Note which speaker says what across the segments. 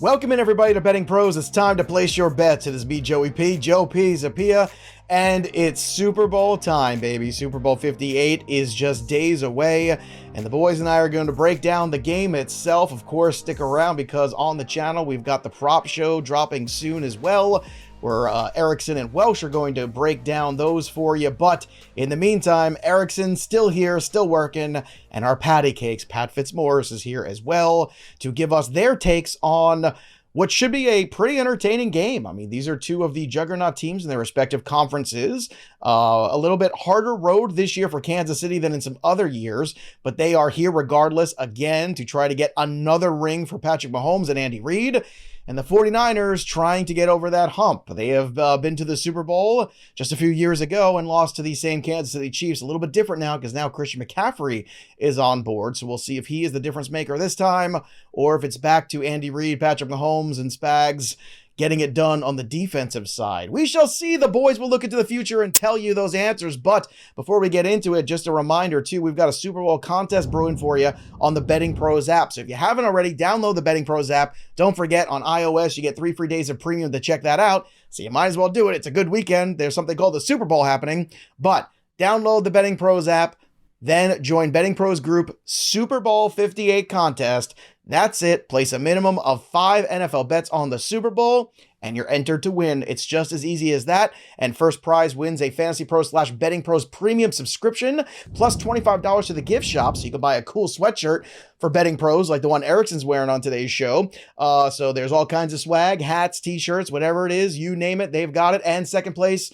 Speaker 1: Welcome in, everybody, to Betting Pros. It's time to place your bets. It is me, Joey P, Joe Pisapia, and it's Super Bowl time, baby. Super Bowl 58 is just days away, and the boys and I are going to break down the game itself. Of course, stick around because on the channel, we've got the prop show dropping soon as well, where Erickson and Welsh are going to break down those for you. But in the meantime, Erickson's still here, still working, and our patty cakes, Pat Fitzmaurice, is here as well to give us their takes on what should be a pretty entertaining game. I mean, these are two of the juggernaut teams in their respective conferences. A little bit harder road this year for Kansas City than in some other years, but they are here regardless, again, to try to get another ring for Patrick Mahomes and Andy Reid. And the 49ers trying to get over that hump. They have been to the Super Bowl just a few years ago and lost to the same Kansas City Chiefs. A little bit different now because now Christian McCaffrey is on board. So we'll see if he is the difference maker this time or if it's back to Andy Reid, Patrick Mahomes, and Spags getting it done on the defensive side. We shall see. The boys will look into the future and tell you those answers. But before we get into it, just a reminder, too, we've got a Super Bowl contest brewing for you on the Betting Pros app. So if you haven't already, download the Betting Pros app. Don't forget, on iOS, you get 3 free days of premium to check that out. So you might as well do it. It's a good weekend. There's something called the Super Bowl happening. But download the Betting Pros app. Then join Betting Pros group Super Bowl 58 contest. That's it. Place a minimum of 5 NFL bets on the Super Bowl, and you're entered to win. It's just as easy as that. And first prize wins a Fantasy Pros / Betting Pros premium subscription, plus $25 to the gift shop, so you can buy a cool sweatshirt for Betting Pros, like the one Erickson's wearing on today's show. So there's all kinds of swag, hats, t-shirts, whatever it is, you name it, they've got it. And second place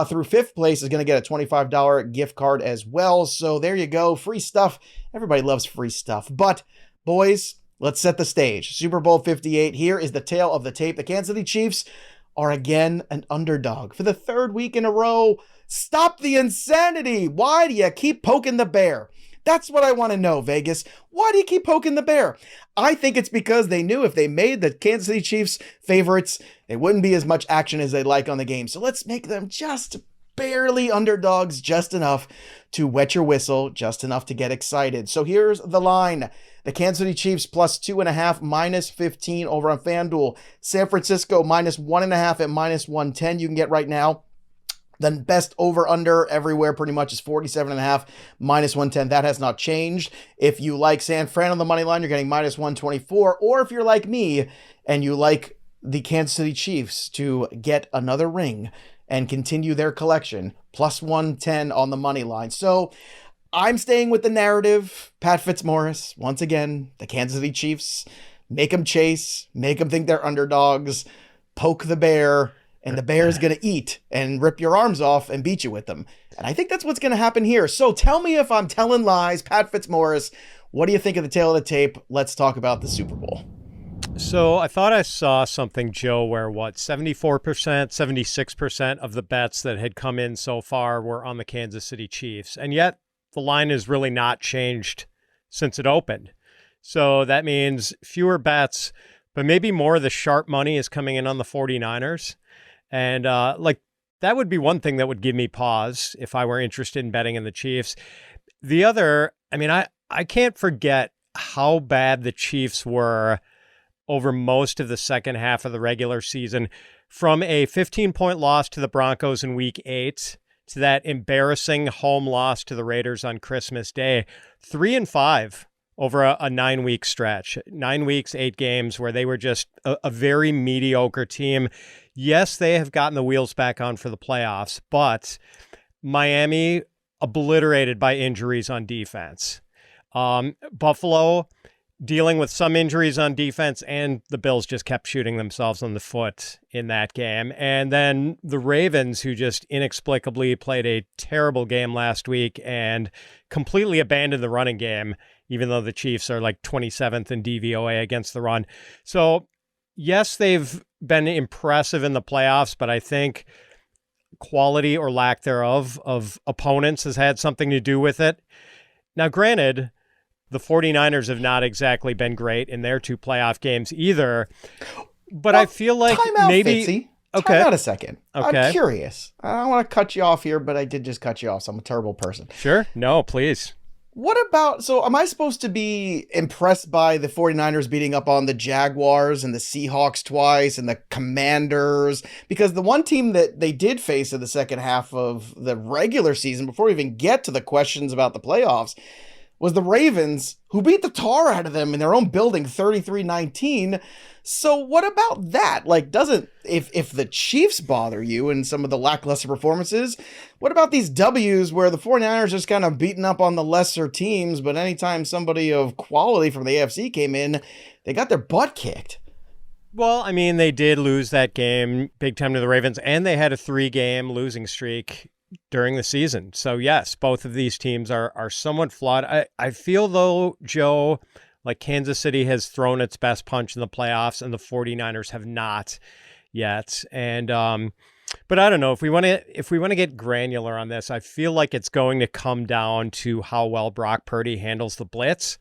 Speaker 1: through fifth place is going to get a $25 gift card as well. So there you go. Free stuff. Everybody loves free stuff. But boys, let's set the stage. Super Bowl 58. Here is the tale of the tape. The Kansas City Chiefs are again an underdog for the third week in a row. Stop the insanity. Why do you keep poking the bear? That's what I want to know, Vegas. Why do you keep poking the bear? I think it's because they knew if they made the Kansas City Chiefs favorites, there wouldn't be as much action as they'd like on the game. So let's make them just barely underdogs, just enough to wet your whistle, just enough to get excited. So here's the line. The Kansas City Chiefs plus 2.5, minus 15 over on FanDuel. San Francisco minus 1.5 at minus 110 you can get right now. The best over-under everywhere pretty much is 47.5, minus 110. That has not changed. If you like San Fran on the money line, you're getting minus 124. Or if you're like me and you like the Kansas City Chiefs to get another ring and continue their collection, plus 110 on the money line. So I'm staying with the narrative. Pat Fitzmaurice, once again, the Kansas City Chiefs, make them chase, make them think they're underdogs, poke the bear, and the bear is going to eat and rip your arms off and beat you with them. And I think that's what's going to happen here. So tell me if I'm telling lies. Pat Fitzmaurice, what do you think of the tale of the tape? Let's talk about the Super Bowl.
Speaker 2: So I thought I saw something, Joe, where 74%, 76% of the bets that had come in so far were on the Kansas City Chiefs. And yet the line has really not changed since it opened. So that means fewer bets, but maybe more of the sharp money is coming in on the 49ers. And that would be one thing that would give me pause if I were interested in betting in the Chiefs. The other, I can't forget how bad the Chiefs were over most of the second half of the regular season, from a 15-point loss to the Broncos in Week 8 to that embarrassing home loss to the Raiders on Christmas Day. 3-5 over a 9-week stretch. 9 weeks, 8 games where they were just a very mediocre team. Yes, they have gotten the wheels back on for the playoffs, but Miami obliterated by injuries on defense. Buffalo dealing with some injuries on defense, and the Bills just kept shooting themselves on the foot in that game. And then the Ravens, who just inexplicably played a terrible game last week and completely abandoned the running game, even though the Chiefs are like 27th in DVOA against the run. So yes, they've been impressive in the playoffs, but I think quality or lack thereof of opponents has had something to do with it. Now, granted, the 49ers have not exactly been great in their 2 playoff games either, but I feel like
Speaker 1: time out,
Speaker 2: maybe...
Speaker 1: Fitzy.
Speaker 2: Okay.
Speaker 1: Time out a second.
Speaker 2: Okay.
Speaker 1: I'm curious. I don't want to cut you off here, but I did just cut you off, so I'm a terrible person.
Speaker 2: Sure. No, please.
Speaker 1: What about, so am I supposed to be impressed by the 49ers beating up on the Jaguars and the Seahawks twice and the Commanders? Because the one team that they did face in the second half of the regular season, before we even get to the questions about the playoffs, was the Ravens, who beat the tar out of them in their own building 33-19. So what about that? Like, doesn't, if the Chiefs bother you and some of the lackluster performances, what about these W's where the 49ers just kind of beating up on the lesser teams, but anytime somebody of quality from the AFC came in, they got their butt kicked?
Speaker 2: Well, I mean, they did lose that game big time to the Ravens, and they had a 3-game losing streak during the season. So yes, both of these teams are somewhat flawed. I feel though, Joe, like Kansas City has thrown its best punch in the playoffs and the 49ers have not yet. And but I don't know, if we want to get granular on this, I feel like it's going to come down to how well Brock Purdy handles the blitz.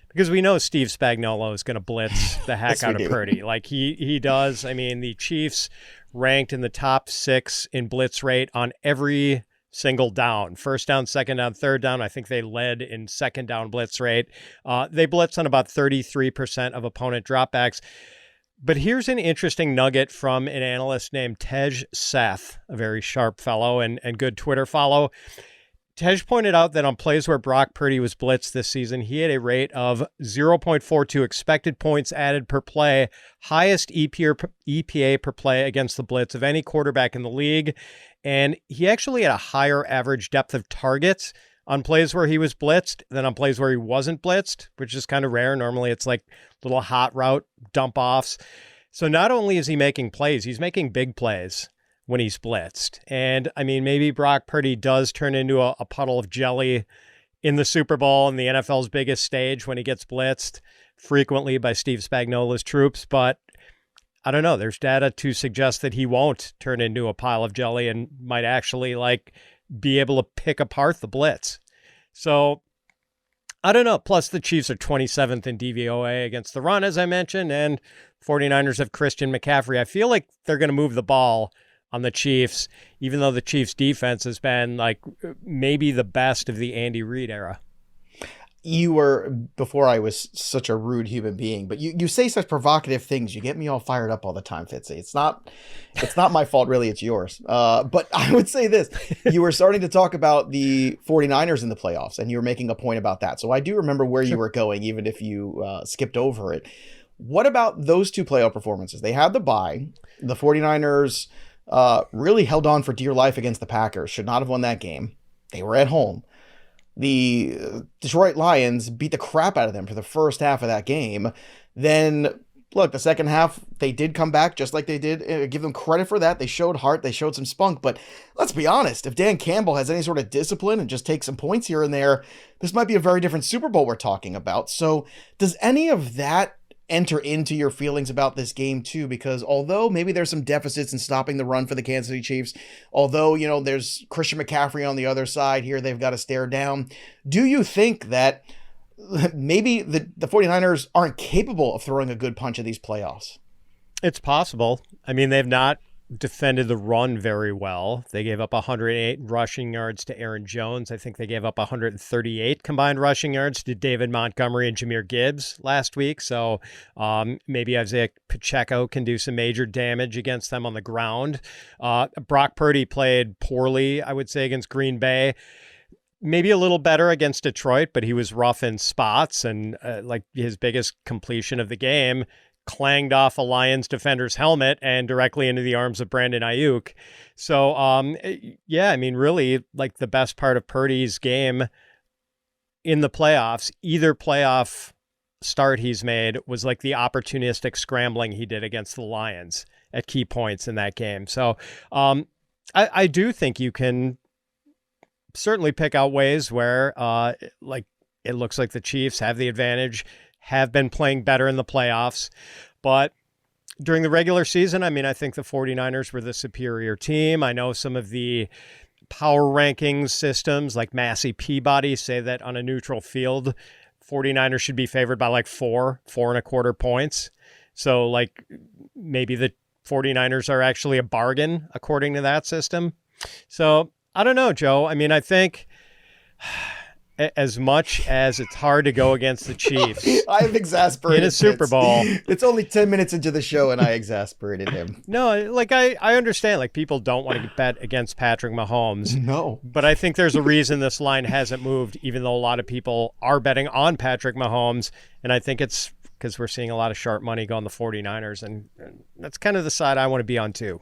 Speaker 2: Because we know Steve Spagnuolo is going to blitz the heck out of Purdy. Like he does. I mean, the Chiefs ranked in the top 6 in blitz rate on every single down. First down, second down, third down. I think they led in second down blitz rate. They blitz on about 33% of opponent dropbacks. But here's an interesting nugget from an analyst named Tej Seth, a very sharp fellow and good Twitter follow. Tej pointed out that on plays where Brock Purdy was blitzed this season, he had a rate of 0.42 expected points added per play, highest EPA per play against the blitz of any quarterback in the league. And he actually had a higher average depth of targets on plays where he was blitzed than on plays where he wasn't blitzed, which is kind of rare. Normally it's like little hot route dump offs. So not only is he making plays, he's making big plays when he's blitzed. And I mean, maybe Brock Purdy does turn into a puddle of jelly in the Super Bowl and the NFL's biggest stage when he gets blitzed frequently by Steve Spagnuolo's troops. But I don't know, there's data to suggest that he won't turn into a pile of jelly and might actually like be able to pick apart the blitz. So I don't know. Plus the Chiefs are 27th in DVOA against the run, as I mentioned, and 49ers have Christian McCaffrey. I feel like they're going to move the ball on the Chiefs, even though the Chiefs defense has been like maybe the best of the Andy Reid era.
Speaker 1: You were, before I was such a rude human being, but you say such provocative things. You get me all fired up all the time, Fitzy. It's not my fault, really. It's yours. But I would say this. You were starting to talk about the 49ers in the playoffs, and you were making a point about that. So I do remember where you were going, even if you skipped over it. What about those two playoff performances? They had the bye. The 49ers really held on for dear life against the Packers. Should not have won that game. They were at home. The Detroit Lions beat the crap out of them for the first half of that game. Then, look, the second half, they did come back just like they did. Give them credit for that. They showed heart. They showed some spunk. But let's be honest, if Dan Campbell has any sort of discipline and just takes some points here and there, this might be a very different Super Bowl we're talking about. So does any of that enter into your feelings about this game too? Because although maybe there's some deficits in stopping the run for the Kansas City Chiefs, although, you know, there's Christian McCaffrey on the other side here, they've got to stare down. Do you think that maybe the 49ers aren't capable of throwing a good punch in these playoffs?
Speaker 2: It's possible. I mean, they've not defended the run very well. They gave up 108 rushing yards to Aaron Jones. I think they gave up 138 combined rushing yards to David Montgomery and Jahmyr Gibbs last week. So maybe Isaiah Pacheco can do some major damage against them on the ground. Brock Purdy played poorly, I would say, against Green Bay. Maybe a little better against Detroit, but he was rough in spots, and like his biggest completion of the game clanged off a Lions defender's helmet and directly into the arms of Brandon Ayuk. So, yeah, I mean, really, like the best part of Purdy's game in the playoffs, either playoff start he's made, was like the opportunistic scrambling he did against the Lions at key points in that game. So, I do think you can certainly pick out ways where, like, it looks like the Chiefs have the advantage, have been playing better in the playoffs. But during the regular season, I mean, I think the 49ers were the superior team. I know some of the power rankings systems like Massey Peabody say that on a neutral field, 49ers should be favored by like 4.25 points. So like maybe the 49ers are actually a bargain according to that system. So I don't know, Joe. I mean, I think as much as it's hard to go against the Chiefs
Speaker 1: I've exasperated
Speaker 2: in a Super Bowl.
Speaker 1: It's only 10 minutes into the show and I exasperated him.
Speaker 2: No, like I understand, like people don't want to bet against Patrick Mahomes.
Speaker 1: No.
Speaker 2: But I think there's a reason this line hasn't moved, even though a lot of people are betting on Patrick Mahomes. And I think it's because we're seeing a lot of sharp money go on the 49ers. And that's kind of the side I want to be on too.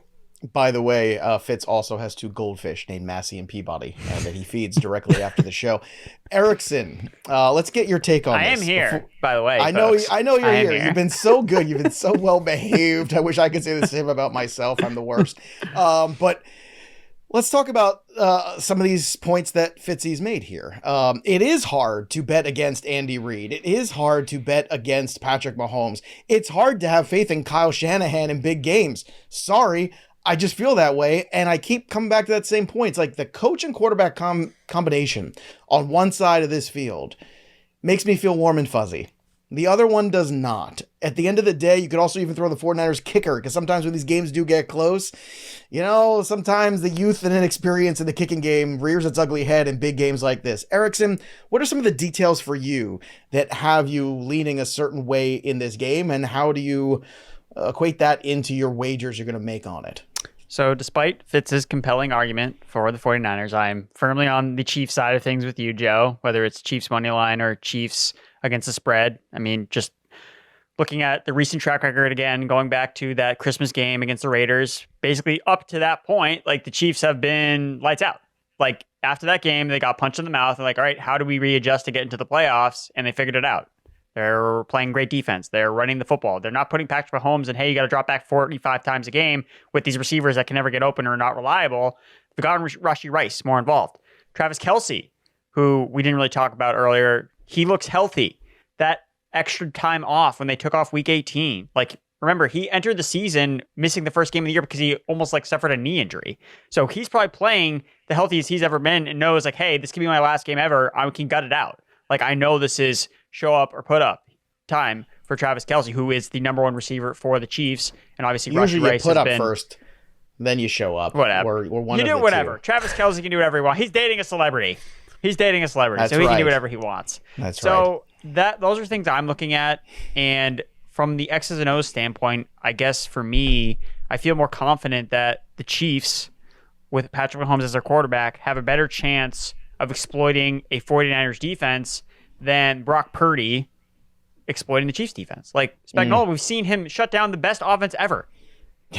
Speaker 1: By the way, Fitz also has 2 goldfish named Massey and Peabody that he feeds directly after the show. Erickson, let's get your take on this.
Speaker 3: I am here, by the way.
Speaker 1: I know you're here. You've been so good. You've been so well behaved. I wish I could say the same about myself. I'm the worst. But let's talk about some of these points that Fitzy's made here. It is hard to bet against Andy Reid. It is hard to bet against Patrick Mahomes. It's hard to have faith in Kyle Shanahan in big games. Sorry. I just feel that way, and I keep coming back to that same point. It's like the coach and quarterback combination on one side of this field makes me feel warm and fuzzy. The other one does not. At the end of the day, you could also even throw the 49ers kicker, because sometimes when these games do get close, sometimes the youth and inexperience in the kicking game rears its ugly head in big games like this. Erickson, what are some of the details for you that have you leaning a certain way in this game, and how do you equate that into your wagers you're going to make on it?
Speaker 3: So despite Fitz's compelling argument for the 49ers, I'm firmly on the Chiefs side of things with you, Joe, whether it's Chiefs money line or Chiefs against the spread. I mean, just looking at the recent track record again, going back to that Christmas game against the Raiders, basically up to that point, like the Chiefs have been lights out. Like after that game, they got punched in the mouth and like, all right, how do we readjust to get into the playoffs? And they figured it out. They're playing great defense. They're running the football. They're not putting Patrick Mahomes and, hey, you got to drop back 45 times a game with these receivers that can never get open or are not reliable. They've gotten Rashee Rice more involved. Travis Kelce, who we didn't really talk about earlier, he looks healthy. That extra time off when they took off week 18, like, remember, he entered the season missing the first game of the year because he almost like suffered a knee injury. So he's probably playing the healthiest he's ever been and knows like, hey, this could be my last game ever. I can gut it out. Like, I know this is show up or put up time for Travis Kelce, who is the number 1 receiver for the Chiefs. And obviously,
Speaker 1: usually
Speaker 3: Rashee Rice
Speaker 1: you put up
Speaker 3: been,
Speaker 1: first, then you show up.
Speaker 3: Whatever.
Speaker 1: Or one
Speaker 3: you
Speaker 1: of
Speaker 3: do
Speaker 1: the
Speaker 3: whatever.
Speaker 1: two.
Speaker 3: Travis Kelce can do whatever he wants. He's dating a celebrity.
Speaker 1: That's
Speaker 3: so he
Speaker 1: right.
Speaker 3: can do whatever he wants.
Speaker 1: That's
Speaker 3: so those are things I'm looking at. And from the X's and O's standpoint, I guess for me, I feel more confident that the Chiefs, with Patrick Mahomes as their quarterback, have a better chance of exploiting a 49ers defense than Brock Purdy exploiting the Chiefs defense. Like Spagnuolo, we've seen him shut down the best offense ever.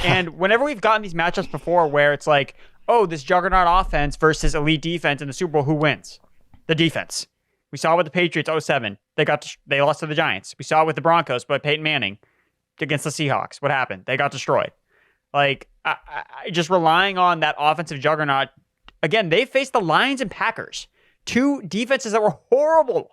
Speaker 3: And whenever we've gotten these matchups before where it's like, oh, this juggernaut offense versus elite defense in the Super Bowl, who wins? The defense. We saw it with the Patriots 07. They lost to the Giants. We saw it with the Broncos, but Peyton Manning against the Seahawks. What happened? They got destroyed. Like, I just relying on that offensive juggernaut. Again, they faced the Lions and Packers, 2 defenses that were horrible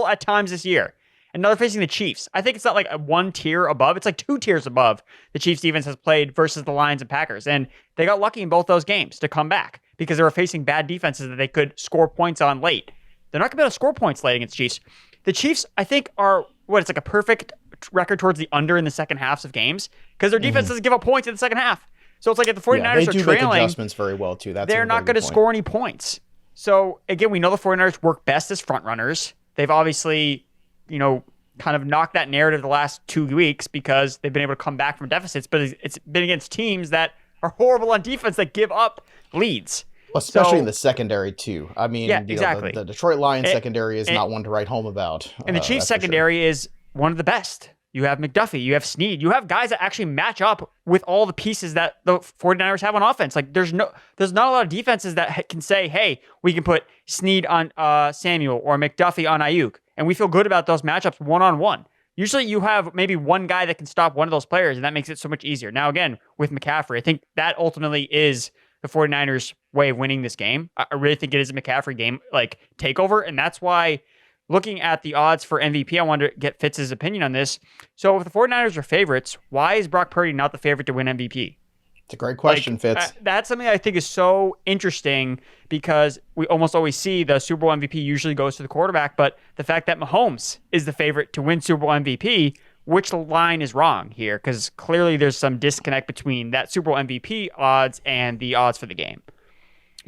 Speaker 3: at times this year. And now they're facing the Chiefs. I think it's not like a 1 tier above. It's like 2 tiers above the Chiefs defense has played versus the Lions and Packers. And they got lucky in both those games to come back because they were facing bad defenses that they could score points on late. They're not going to be able to score points late against the Chiefs. The Chiefs, I think, are it's like a perfect record towards the under in the second halves of games because their defense doesn't give up points in the second half. So it's like if the 49ers
Speaker 1: they do
Speaker 3: are trailing,
Speaker 1: make adjustments very well too.
Speaker 3: they're not going to score any points. So again, we know the 49ers work best as front runners. They've obviously, kind of knocked that narrative the last 2 weeks because they've been able to come back from deficits, but it's been against teams that are horrible on defense that give up leads.
Speaker 1: Especially in the secondary too. I mean,
Speaker 3: exactly.
Speaker 1: The Detroit Lions secondary is not one to write home about.
Speaker 3: And the Chiefs secondary is one of the best. You have McDuffie, you have Snead, you have guys that actually match up with all the pieces that the 49ers have on offense. Like there's not a lot of defenses that can say, hey, we can put Snead on Samuel or McDuffie on Ayuk. And we feel good about those matchups one-on-one. Usually you have maybe one guy that can stop one of those players, and that makes it so much easier. Now, again, with McCaffrey, I think that ultimately is the 49ers' way of winning this game. I really think it is a McCaffrey game, like takeover, and that's why looking at the odds for MVP, I wanted to get Fitz's opinion on this. So if the 49ers are favorites, why is Brock Purdy not the favorite to win MVP?
Speaker 1: It's a great question, Fitz.
Speaker 3: That's something I think is so interesting because we almost always see the Super Bowl MVP usually goes to the quarterback, but the fact that Mahomes is the favorite to win Super Bowl MVP, which line is wrong here? Because clearly there's some disconnect between that Super Bowl MVP odds and the odds for the game.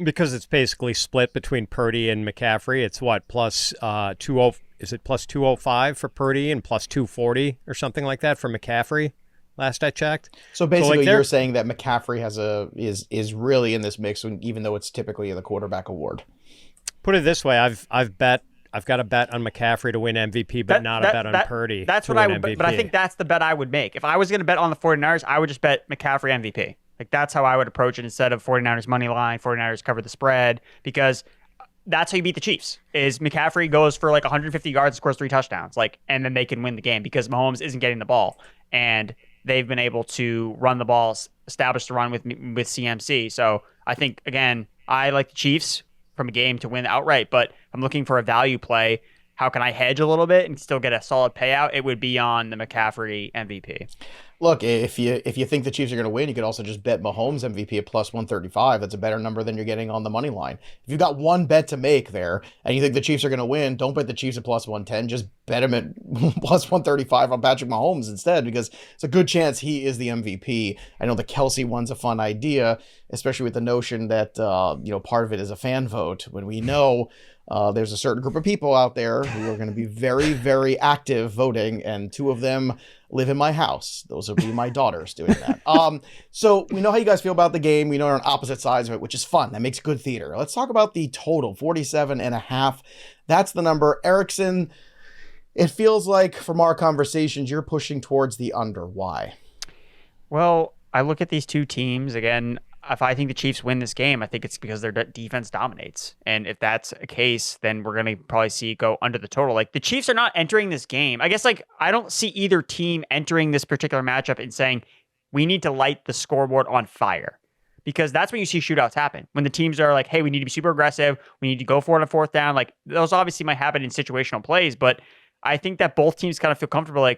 Speaker 2: Because it's basically split between Purdy and McCaffrey. It's what, plus 20, is it plus 205 for Purdy and plus 240 or something like that for McCaffrey? Last I checked.
Speaker 1: So basically, you're saying that McCaffrey is really in this mix, even though it's typically the quarterback award.
Speaker 2: Put it this way: I've got a bet on McCaffrey to win MVP, but not a bet on Purdy.
Speaker 3: That's what I would. But I think that's the bet I would make. If I was going to bet on the 49ers, I would just bet McCaffrey MVP. Like, that's how I would approach it instead of 49ers money line, 49ers cover the spread, because that's how you beat the Chiefs. Is McCaffrey goes for like 150 yards, scores 3 touchdowns, and then they can win the game because Mahomes isn't getting the ball, and they've been able to run the ball, establish the run with CMC. So I think, again, I like the Chiefs from a game to win outright, but I'm looking for a value play. How can I hedge a little bit and still get a solid payout? It would be on the McCaffrey MVP.
Speaker 1: Look, if you think the Chiefs are going to win, you could also just bet Mahomes MVP at plus 135. That's a better number than you're getting on the money line. If you've got one bet to make there and you think the Chiefs are going to win, don't bet the Chiefs at plus 110. Just bet him at plus 135 on Patrick Mahomes instead, because it's a good chance he is the MVP. I know the Kelce one's a fun idea, especially with the notion that part of it is a fan vote, when we know there's a certain group of people out there who are going to be very, very active voting, and 2 of them live in my house. Those will be my daughters doing that. So we know how you guys feel about the game. We know we're on opposite sides of it, which is fun. That makes good theater. Let's talk about the total, 47.5. That's the number. Erickson, it feels like from our conversations, you're pushing towards the under. Why?
Speaker 3: Well, I look at these two teams again. If I think the Chiefs win this game, I think it's because their defense dominates. And if that's a case, then we're going to probably see it go under the total. Like, the Chiefs are not entering this game. I guess, I don't see either team entering this particular matchup and saying, we need to light the scoreboard on fire. Because that's when you see shootouts happen. When the teams are like, hey, we need to be super aggressive. We need to go for it on 4th down. Like, those obviously might happen in situational plays. But I think that both teams kind of feel comfortable,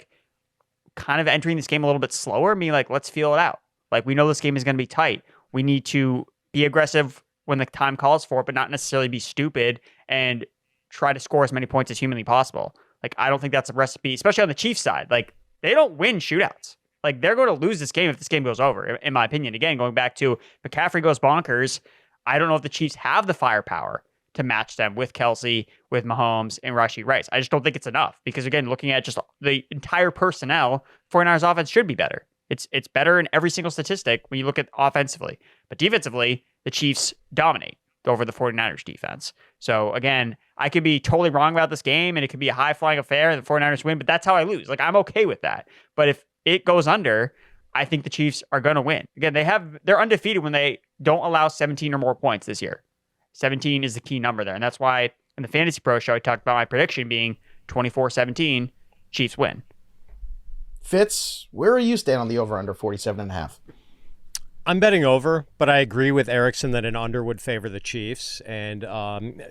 Speaker 3: kind of entering this game a little bit slower and being like, let's feel it out. Like, we know this game is going to be tight. We need to be aggressive when the time calls for it, but not necessarily be stupid and try to score as many points as humanly possible. I don't think that's a recipe, especially on the Chiefs side. They don't win shootouts. They're going to lose this game if this game goes over, in my opinion. Again, going back to McCaffrey goes bonkers. I don't know if the Chiefs have the firepower to match them with Kelce, with Mahomes, and Rashee Rice. I just don't think it's enough because, again, looking at just the entire personnel, 49ers offense should be better. It's better in every single statistic when you look at offensively. But defensively, the Chiefs dominate over the 49ers defense. So, again, I could be totally wrong about this game, and it could be a high-flying affair, and the 49ers win, but that's how I lose. I'm okay with that. But if it goes under, I think the Chiefs are going to win. Again, they're undefeated when they don't allow 17 or more points this year. 17 is the key number there, and that's why in the Fantasy Pro show, I talked about my prediction being 24-17, Chiefs win.
Speaker 1: Fitz, where are you staying on the over-under 47.5?
Speaker 2: I'm betting over, but I agree with Erickson that an under would favor the Chiefs. And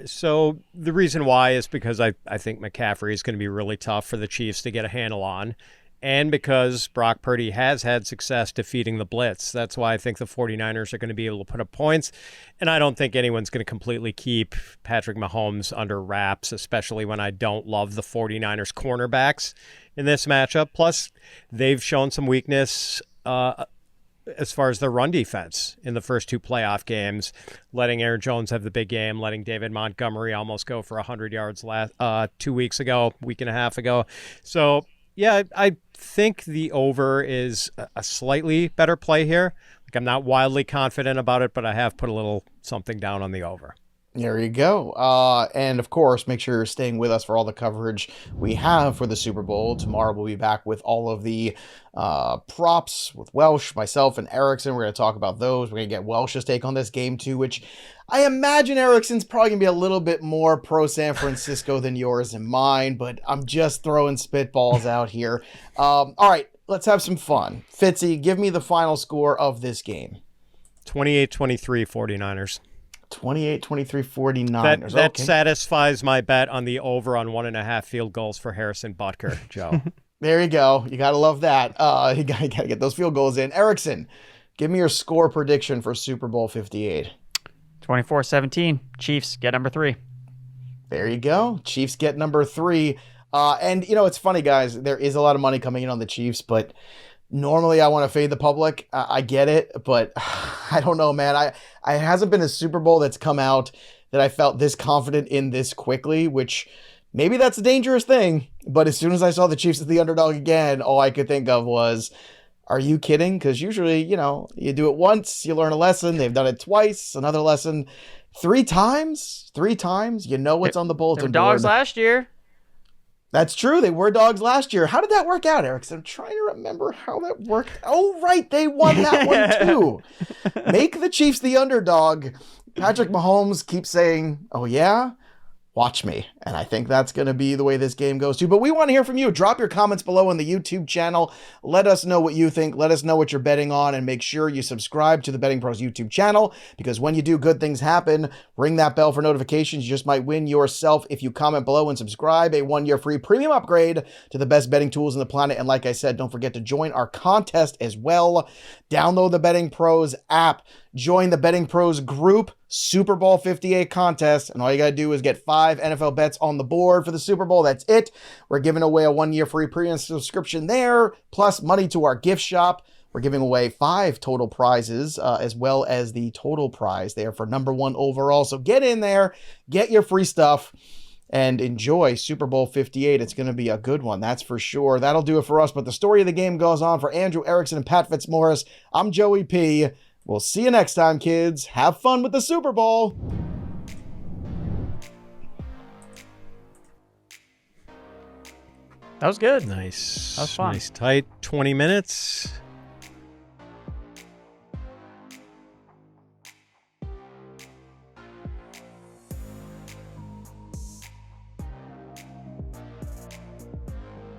Speaker 2: so the reason why is because I think McCaffrey is going to be really tough for the Chiefs to get a handle on. And because Brock Purdy has had success defeating the blitz. That's why I think the 49ers are going to be able to put up points. And I don't think anyone's going to completely keep Patrick Mahomes under wraps, especially when I don't love the 49ers cornerbacks in this matchup. Plus, they've shown some weakness as far as their run defense in the first 2 playoff games, letting Aaron Jones have the big game, letting David Montgomery almost go for 100 yards week and a half ago. So, yeah, I think the over is a slightly better play here. I'm not wildly confident about it, but I have put a little something down on the over.
Speaker 1: There you go. And of course, make sure you're staying with us for all the coverage we have for the Super Bowl. Tomorrow we'll be back with all of the props with Welsh, myself, and Erickson. We're going to talk about those. We're going to get Welsh's take on this game too, which I imagine Erickson's probably going to be a little bit more pro San Francisco than yours and mine, but I'm just throwing spitballs out here. All right, let's have some fun. Fitzy, give me the final score of this game.
Speaker 2: 28-23 49ers.
Speaker 1: 28-23 49ers.
Speaker 2: That satisfies my bet on the over on 1.5 field goals for Harrison Butker, Joe.
Speaker 1: There you go. You got to love that. You got to get those field goals in. Erickson, give me your score prediction for Super Bowl 58.
Speaker 3: 24-17. Chiefs get number 3.
Speaker 1: There you go. Chiefs get number 3. And, it's funny, guys. There is a lot of money coming in on the Chiefs, but Normally, I want to fade the public. I get it, but I don't know, man. I hasn't been a Super Bowl that's come out that I felt this confident in this quickly, which maybe that's a dangerous thing. But as soon as I saw the Chiefs as the underdog again, all I could think of was, are you kidding? Because usually, you know, you do it once, you learn a lesson. They've done it twice, another lesson. Three times, you know what's on the bulletin
Speaker 3: They were dogs
Speaker 1: board.
Speaker 3: last year.
Speaker 1: That's true. They were dogs last year. How did that work out, Erickson? I'm trying to remember how that worked. Oh, right. They won that one, too. Make the Chiefs the underdog. Patrick Mahomes keeps saying, oh, yeah? Watch me. And I think that's going to be the way this game goes, too. But we want to hear from you. Drop your comments below on the YouTube channel. Let us know what you think. Let us know what you're betting on. And make sure you subscribe to the Betting Pros YouTube channel, because when you do, good things happen. Ring that bell for notifications. You just might win yourself, if you comment below and subscribe, a 1-year free premium upgrade to the best betting tools on the planet. And like I said, don't forget to join our contest as well. Download the Betting Pros app. Join the Betting Pros group, Super Bowl 58 contest, and all you got to do is get 5 NFL bets on the board for the Super Bowl. That's it. We're giving away a 1-year free premium subscription there, plus money to our gift shop. We're giving away 5 total prizes, as well as the total prize there for #1 overall. So get in there, get your free stuff, and enjoy Super Bowl 58. It's going to be a good one, that's for sure. That'll do it for us, but the story of the game goes on. For Andrew Erickson and Pat Fitzmaurice, I'm Joey P. We'll see you next time, kids. Have fun with the Super Bowl.
Speaker 3: That was good.
Speaker 2: Nice.
Speaker 3: That was fun.
Speaker 2: Nice tight 20 minutes.